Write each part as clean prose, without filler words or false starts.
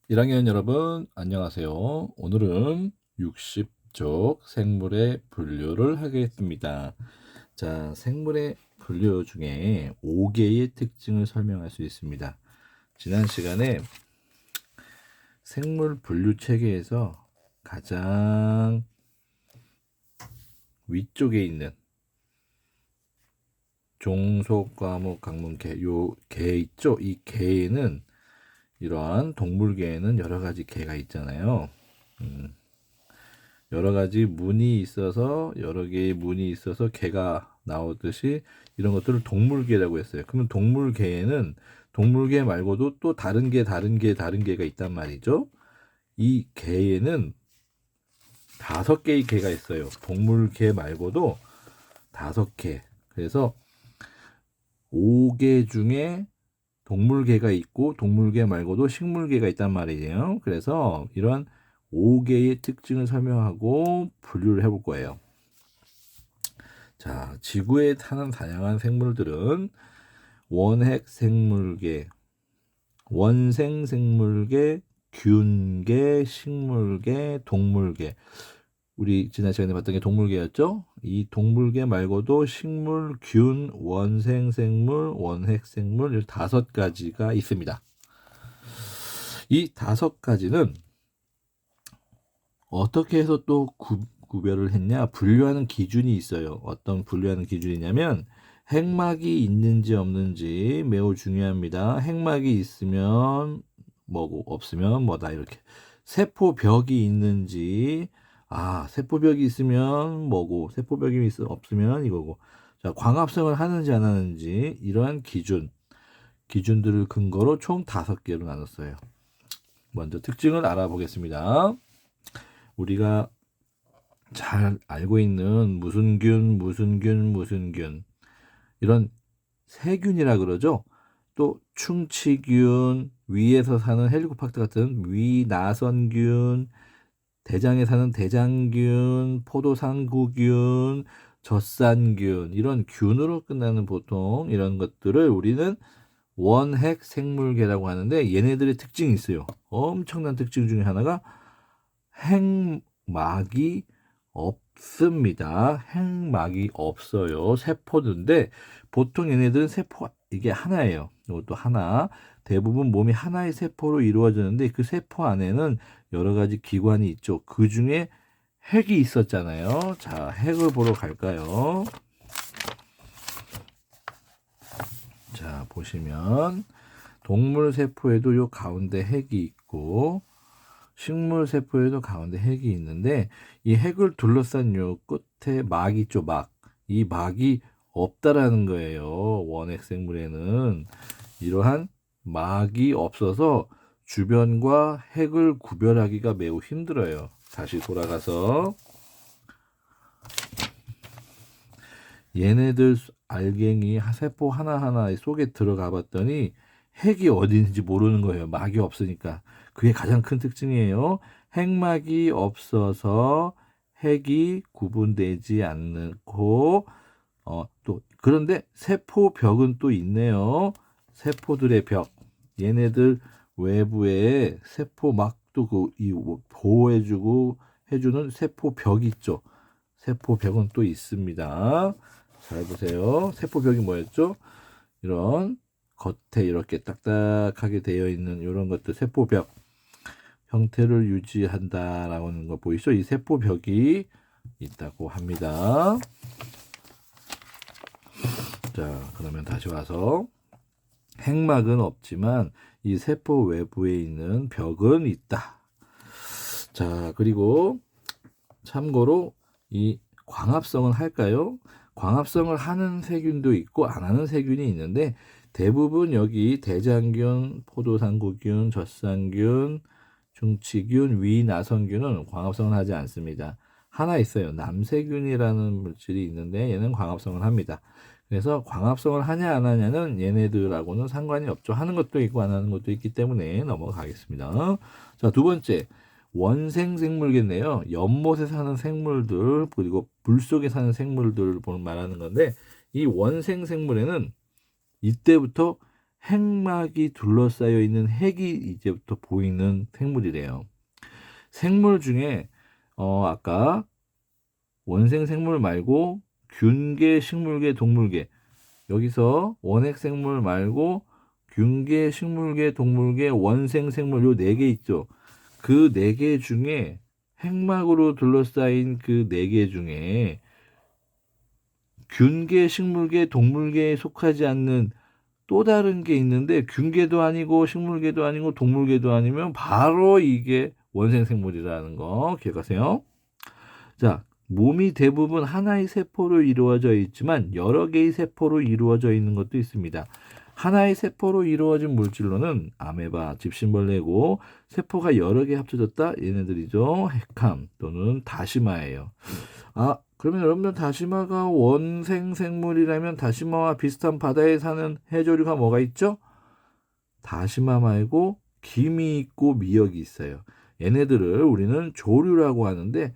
1학년 여러분 안녕하세요. 오늘은 60쪽 생물의 분류를 하겠습니다. 자, 생물의 분류 중에 5개의 특징을 설명할 수 있습니다. 지난 시간에 생물 분류 체계에서 가장 위쪽에 있는 종속, 과목, 강문, 개, 요 개 있죠? 이 개에는 이러한 동물계에는 여러 가지 개가 있잖아요. 여러 가지 문이 있어서 여러 개의 문이 있어서 개가 나오듯이 이런 것들을 동물계라고 했어요. 그러면 동물계에는 동물계 말고도 또 다른 개가 있단 말이죠. 이 개에는 5개의 개가 있어요. 동물계 말고도 5개. 그래서 5개 중에 동물계가 있고 동물계 말고도 식물계가 있단 말이에요. 그래서 이런 5개의 특징을 설명하고 분류를 해볼 거예요. 자, 지구에 사는 다양한 생물들은 원핵 생물계, 원생 생물계, 균계, 식물계, 동물계. 우리 지난 시간에 봤던 게 동물계였죠? 이 동물계 말고도 식물, 균, 원생 생물, 원핵 생물 이 5가지가 있습니다. 이 5가지는 어떻게 해서 또 구별을 했냐? 분류하는 기준이 있어요. 어떤 분류하는 기준이냐면 핵막이 있는지 없는지 매우 중요합니다. 핵막이 있으면 뭐고 없으면 뭐다 이렇게. 세포벽이 있는지 세포벽이 있으면 뭐고 세포벽이 없으면 이거고. 자, 광합성을 하는지 안 하는지 이러한 기준들을 근거로 총 5개로 나눴어요. 먼저 특징을 알아보겠습니다. 우리가 잘 알고 있는 무슨 균 이런 세균이라 그러죠. 또 충치균, 위에서 사는 헬리코박터 같은 위나선균, 대장에 사는 대장균, 포도상구균, 젖산균 이런 균으로 끝나는 보통 이런 것들을 우리는 원핵 생물계라고 하는데 얘네들의 특징이 있어요. 엄청난 특징 중에 하나가 핵막이 없습니다. 핵막이 없어요. 세포인데 보통 얘네들은 세포 이게 하나예요. 이것도 하나. 대부분 몸이 하나의 세포로 이루어지는데 그 세포 안에는 여러 가지 기관이 있죠. 그 중에 핵이 있었잖아요. 자, 핵을 보러 갈까요? 자, 보시면 동물 세포에도 요 가운데 핵이 있고 식물 세포에도 가운데 핵이 있는데 이 핵을 둘러싼 요 끝에 막이 있죠, 막. 이 막이 없다라는 거예요. 원핵 생물에는 이러한 막이 없어서 주변과 핵을 구별하기가 매우 힘들어요. 다시 돌아가서 얘네들 알갱이 세포 하나하나 속에 들어가 봤더니 핵이 어디 있는지 모르는 거예요. 막이 없으니까. 그게 가장 큰 특징이에요. 핵막이 없어서 핵이 구분되지 않고 또 그런데 세포벽은 또 있네요. 세포들의 벽. 얘네들 외부에 세포막도 이 보호해주고 해주는 세포벽 있죠. 세포벽은 또 있습니다. 잘 보세요. 세포벽이 뭐였죠? 이런 겉에 이렇게 딱딱하게 되어 있는 이런 것들 세포벽 형태를 유지한다라고 하는 거 보이시죠? 이 세포벽이 있다고 합니다. 자, 그러면 다시 와서 핵막은 없지만 이 세포 외부에 있는 벽은 있다. 자, 그리고 참고로 이 광합성은 할까요? 광합성을 하는 세균도 있고 안 하는 세균이 있는데 대부분 여기 대장균, 포도상구균, 젖산균, 중치균, 위나선균은 광합성을 하지 않습니다. 하나 있어요. 남세균이라는 물질이 있는데 얘는 광합성을 합니다. 그래서 광합성을 하냐 안 하냐는 얘네들하고는 상관이 없죠. 하는 것도 있고 안 하는 것도 있기 때문에 넘어가겠습니다. 자, 두 번째. 원생생물겠네요. 연못에 사는 생물들 그리고 물 속에 사는 생물들을 말하는 건데 이 원생생물에는 이때부터 핵막이 둘러싸여 있는 핵이 이제부터 보이는 생물이래요. 생물 중에 아까 원생 생물 말고 균계, 식물계, 동물계, 여기서 원핵 생물 말고 균계, 식물계, 동물계, 원생 생물 요 4개 있죠. 그 4개 중에 핵막으로 둘러싸인 그 4개 중에 균계, 식물계, 동물계에 속하지 않는 또 다른 게 있는데 균계도 아니고 식물계도 아니고 동물계도 아니면 바로 이게 원생생물이라는 거 기억하세요. 자, 몸이 대부분 하나의 세포로 이루어져 있지만 여러 개의 세포로 이루어져 있는 것도 있습니다. 하나의 세포로 이루어진 물질로는 아메바, 집신벌레고 세포가 여러 개 합쳐졌다. 얘네들이죠. 핵함 또는 다시마예요. 그러면 여러분들 다시마가 원생생물이라면 다시마와 비슷한 바다에 사는 해조류가 뭐가 있죠? 다시마 말고 김이 있고 미역이 있어요. 얘네들을 우리는 조류라고 하는데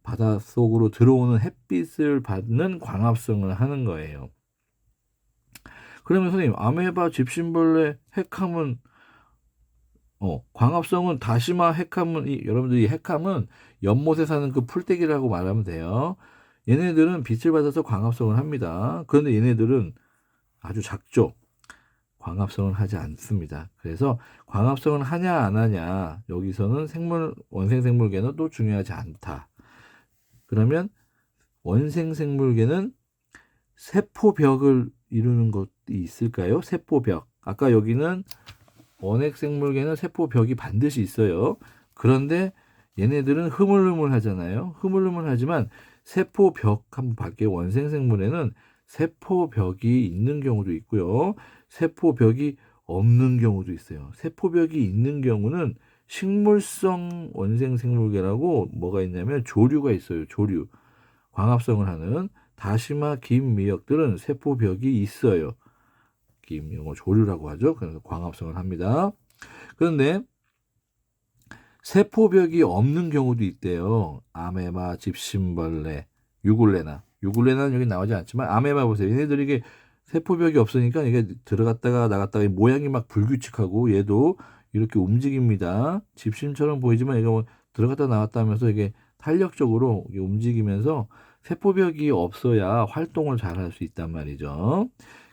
바닷속으로 들어오는 햇빛을 받는 광합성을 하는 거예요. 그러면 선생님, 아메바, 집신벌레, 핵함은 광합성은 다시마, 핵함은 여러분들이 핵함은 연못에 사는 그 풀떼기라고 말하면 돼요. 얘네들은 빛을 받아서 광합성을 합니다. 그런데 얘네들은 아주 작죠. 광합성을 하지 않습니다. 그래서 광합성을 하냐 안 하냐 여기서는 원생생물계는 또 중요하지 않다. 그러면 원생생물계는 세포벽을 이루는 것이 있을까요? 세포벽. 아까 여기는 원핵생물계는 세포벽이 반드시 있어요. 그런데 얘네들은 흐물흐물하잖아요. 흐물흐물하지만 세포벽 한번 밖에 원생생물에는 세포벽이 있는 경우도 있고요. 세포벽이 없는 경우도 있어요. 세포벽이 있는 경우는 식물성 원생생물계라고 뭐가 있냐면 조류가 있어요. 조류. 광합성을 하는 다시마, 김, 미역들은 세포벽이 있어요. 김, 이런 거 조류라고 하죠. 그래서 광합성을 합니다. 그런데 세포벽이 없는 경우도 있대요. 아메바, 집신벌레, 유굴레나는 여기 나오지 않지만 아메바 보세요. 얘네들이 이게 세포벽이 없으니까 이게 들어갔다가 나갔다가 모양이 막 불규칙하고 얘도 이렇게 움직입니다. 집신처럼 보이지만 얘가 뭐 들어갔다 나갔다 하면서 이게 탄력적으로 이게 움직이면서 세포벽이 없어야 활동을 잘 할 수 있단 말이죠.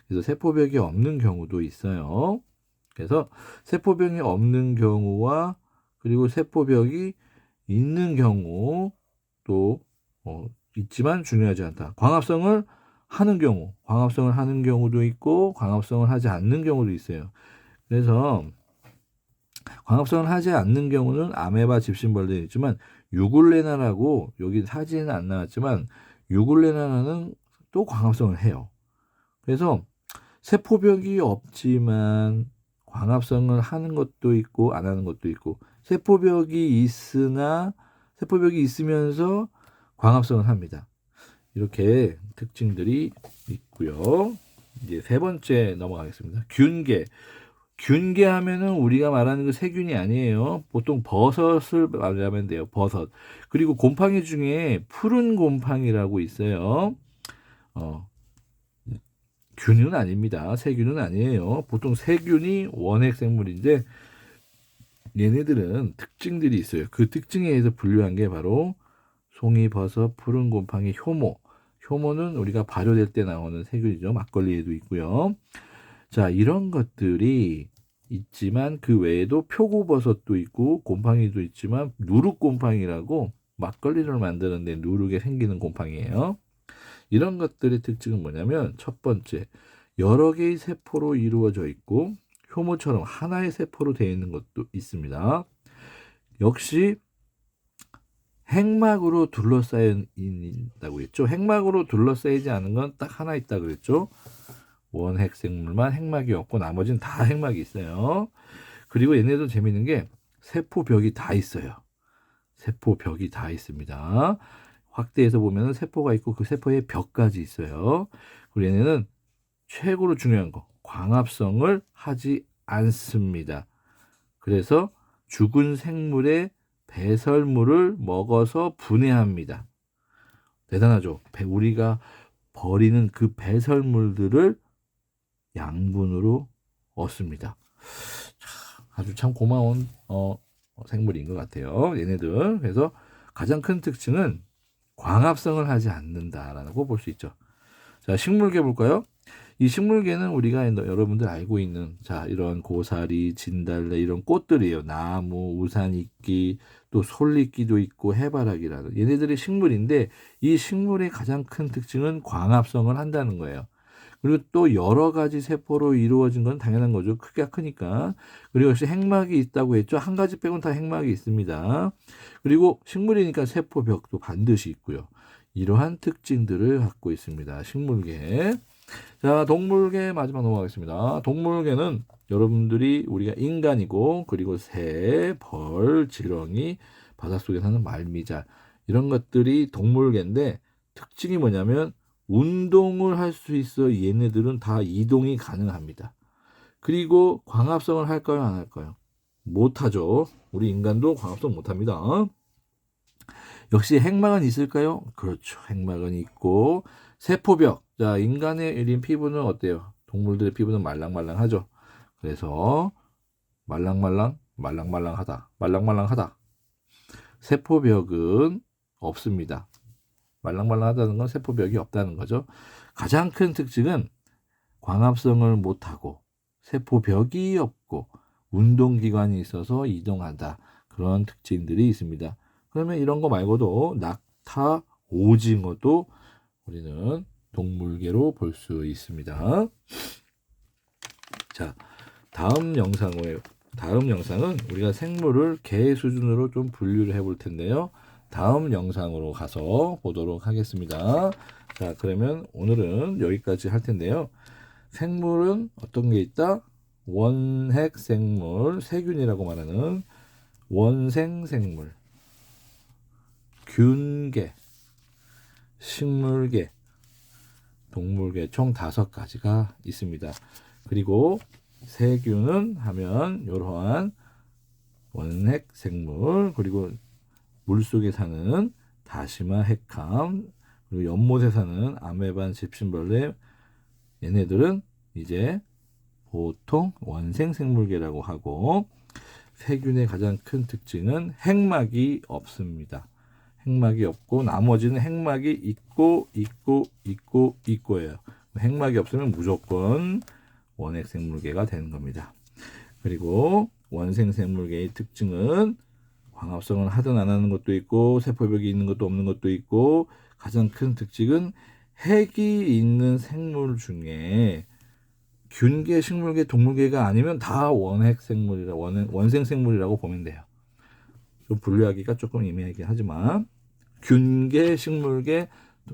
그래서 세포벽이 없는 경우도 있어요. 그래서 세포벽이 없는 경우와 그리고 세포벽이 있는 경우도 있지만 중요하지 않다. 광합성을 하는 경우도 있고 광합성을 하지 않는 경우도 있어요. 그래서 광합성을 하지 않는 경우는 아메바, 집신벌레 있지만 유굴레나라고 여기 사진은 안 나왔지만 유굴레나는 또 광합성을 해요. 그래서 세포벽이 없지만 광합성을 하는 것도 있고 안 하는 것도 있고 세포벽이 있으면서 광합성을 합니다. 이렇게 특징들이 있고요. 이제 3번째 넘어가겠습니다. 균계 하면은 우리가 말하는 그 세균이 아니에요. 보통 버섯을 말하면 돼요. 버섯. 그리고 곰팡이 중에 푸른 곰팡이라고 있어요. 균은 아닙니다. 세균은 아니에요. 보통 세균이 원핵 생물인데 얘네들은 특징들이 있어요. 그 특징에 의해서 분류한 게 바로 송이버섯, 푸른 곰팡이, 효모. 효모는 우리가 발효될 때 나오는 세균이죠. 막걸리에도 있고요. 자, 이런 것들이 있지만 그 외에도 표고버섯도 있고 곰팡이도 있지만 누룩곰팡이라고 막걸리를 만드는데 누룩에 생기는 곰팡이에요. 이런 것들의 특징은 뭐냐면 첫 번째, 여러 개의 세포로 이루어져 있고 효모처럼 하나의 세포로 되어 있는 것도 있습니다. 역시 핵막으로 둘러싸여 있다고 했죠. 핵막으로 둘러싸이지 않은 건 딱 하나 있다 그랬죠. 원핵생물만 핵막이 없고 나머지는 다 핵막이 있어요. 그리고 얘네도 재밌는 게 세포벽이 다 있어요. 세포벽이 다 있습니다. 확대해서 보면 세포가 있고 그 세포에 벽까지 있어요. 그리고 얘네는 최고로 중요한 거, 광합성을 하지 않습니다. 그래서 죽은 생물의 배설물을 먹어서 분해합니다. 대단하죠? 우리가 버리는 그 배설물들을 양분으로 얻습니다. 아주 참 고마운 생물인 것 같아요. 얘네들. 그래서 가장 큰 특징은 광합성을 하지 않는다라고 볼 수 있죠. 자, 식물계 볼까요? 이 식물계는 우리가 여러분들 알고 있는 이런 고사리, 진달래 이런 꽃들이에요. 나무, 우산이끼, 또 솔리끼도 있고 해바라기라는 얘네들이 식물인데 이 식물의 가장 큰 특징은 광합성을 한다는 거예요. 그리고 또 여러 가지 세포로 이루어진 건 당연한 거죠. 크기가 크니까. 그리고 역시 핵막이 있다고 했죠. 한 가지 빼고는 다 핵막이 있습니다. 그리고 식물이니까 세포벽도 반드시 있고요. 이러한 특징들을 갖고 있습니다. 식물계. 자, 동물계 마지막 넘어가겠습니다. 동물계는 여러분들이 우리가 인간이고 그리고 새, 벌, 지렁이, 바닷속에 사는 말미잘 이런 것들이 동물계인데 특징이 뭐냐면 운동을 할 수 있어. 얘네들은 다 이동이 가능합니다. 그리고 광합성을 할까요? 안 할까요? 못하죠. 우리 인간도 광합성 못합니다. 역시 핵막은 있을까요? 그렇죠. 핵막은 있고 세포벽. 자, 인간의 피부는 어때요? 동물들의 피부는 말랑말랑하죠. 그래서 말랑말랑하다. 세포벽은 없습니다. 말랑말랑하다는 건 세포벽이 없다는 거죠. 가장 큰 특징은 광합성을 못하고 세포벽이 없고 운동기관이 있어서 이동한다. 그런 특징들이 있습니다. 그러면 이런 거 말고도 낙타, 오징어도 우리는 동물계로 볼 수 있습니다. 자, 다음 영상은 우리가 생물을 개 수준으로 좀 분류를 해볼 텐데요. 다음 영상으로 가서 보도록 하겠습니다. 자, 그러면 오늘은 여기까지 할 텐데요. 생물은 어떤 게 있다? 원핵생물, 세균이라고 말하는 원생생물, 균계, 식물계, 동물계 총 5가지가 있습니다. 그리고 세균은 하면 이러한 원핵생물, 그리고 물속에 사는 다시마, 핵감, 그리고 연못에 사는 아메반, 집신벌레, 얘네들은 이제 보통 원생생물계라고 하고, 세균의 가장 큰 특징은 핵막이 없습니다. 핵막이 없고 나머지는 핵막이 있고예요. 핵막이 없으면 무조건 원핵생물계가 되는 겁니다. 그리고 원생생물계의 특징은 광합성을 하든 안 하는 것도 있고 세포벽이 있는 것도 없는 것도 있고, 가장 큰 특징은 핵이 있는 생물 중에 균계, 식물계, 동물계가 아니면 다 원생생물이라고 보면 돼요. 좀 분류하기가 조금 애매하긴 하지만 균계, 식물계,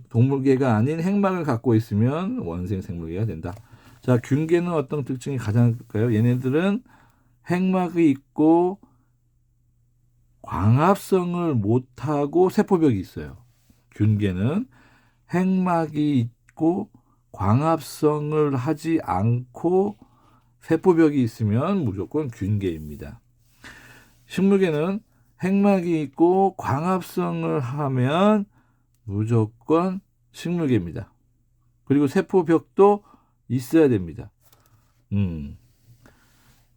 동물계가 아닌 핵막을 갖고 있으면 원생생물계가 된다. 자, 균계는 어떤 특징이 가장 클까요? 얘네들은 핵막이 있고 광합성을 못하고 세포벽이 있어요. 균계는 핵막이 있고 광합성을 하지 않고 세포벽이 있으면 무조건 균계입니다. 식물계는 핵막이 있고 광합성을 하면 무조건 식물계입니다. 그리고 세포벽도 있어야 됩니다.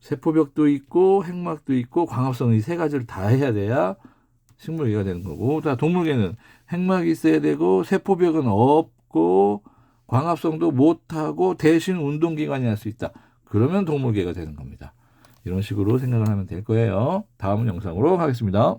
세포벽도 있고 핵막도 있고 광합성, 이 3가지를 다 해야 돼야 식물계가 되는 거고, 자, 동물계는 핵막이 있어야 되고 세포벽은 없고 광합성도 못하고 대신 운동기관이 할 수 있다. 그러면 동물계가 되는 겁니다. 이런 식으로 생각을 하면 될 거예요. 다음 영상으로 가겠습니다.